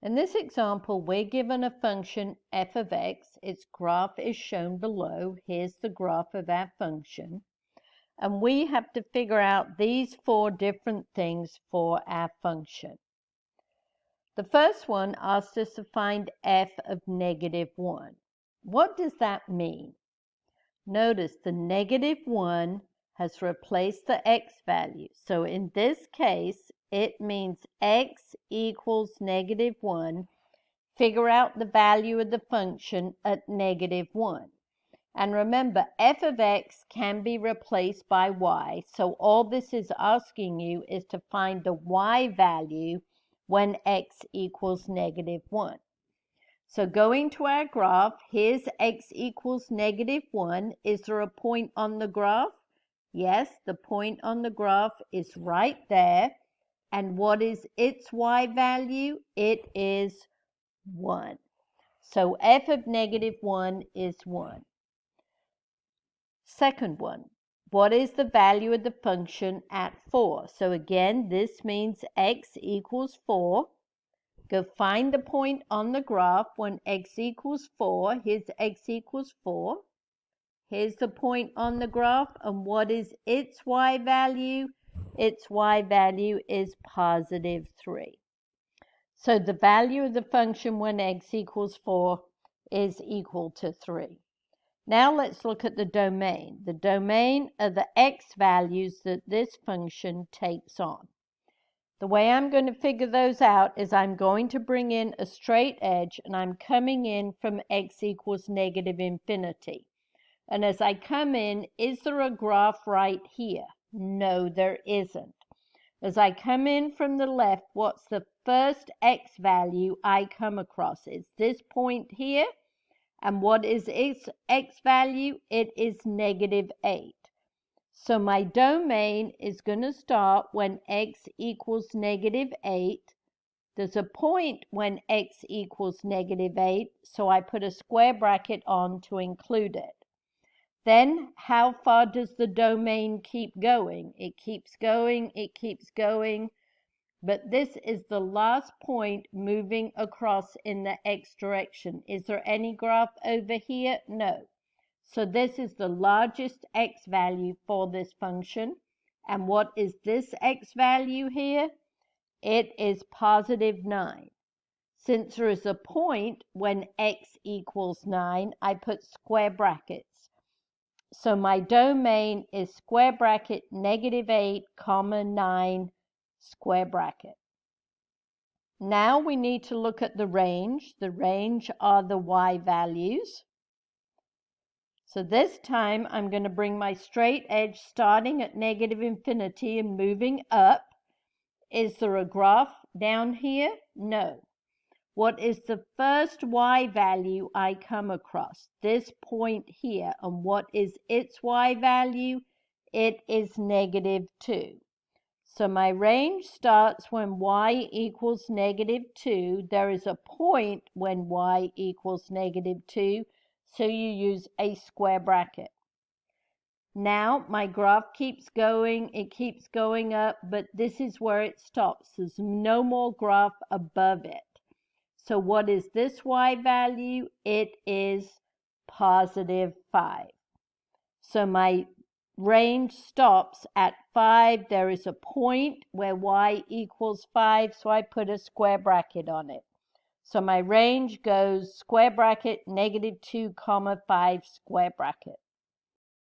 In this example, we're given a function f of x. Its graph is shown below. Here's the graph of our function. And we have to figure out these four different things for our function. The first one asked us to find f of -1. What does that mean? Notice the -1 has replaced the x value. So in this case, it means x equals -1. Figure out the value of the function at -1. And remember, f of x can be replaced by y. So all this is asking you is to find the y value when x equals -1. So going to our graph, here's x equals -1. Is there a point on the graph? Yes, the point on the graph is right there. And what is its y value? It is 1. So f of -1 is 1. Second one, what is the value of the function at 4? So again, this means x equals 4. Go find the point on the graph when x equals 4. Here's x equals 4. Here's the point on the graph. And what is its y value? Its y value is +3. So the value of the function when x equals 4 is equal to 3. Now let's look at the domain. The domain are the x values that this function takes on. The way I'm going to figure those out is I'm going to bring in a straight edge, and I'm coming in from x equals -infinity. And as I come in, is there a graph right here? No, there isn't. As I come in from the left, what's the first x value I come across? It's this point here. And what is its x value? It is -8. So my domain is going to start when x equals -8. There's a point when x equals -8, so I put a square bracket on to include it. Then how far does the domain keep going? It keeps going, it keeps going. But this is the last point moving across in the x direction. Is there any graph over here? No. So this is the largest x value for this function. And what is this x value here? It is +9. Since there is a point when x equals 9, I put square brackets. So my domain is square bracket -8, 9, square bracket. Now we need to look at the range. The range are the y values. So this time I'm going to bring my straight edge starting at -infinity and moving up. Is there a graph down here? No. What is the first y value I come across? This point here. And what is its y value? It is -2. So my range starts when y equals -2. There is a point when y equals -2, so you use a square bracket. Now my graph keeps going, it keeps going up, but this is where it stops. There's no more graph above it. So what is this y value? It is +5. So my range stops at 5. There is a point where y equals 5, so I put a square bracket on it. So my range goes square bracket -2, 5, square bracket.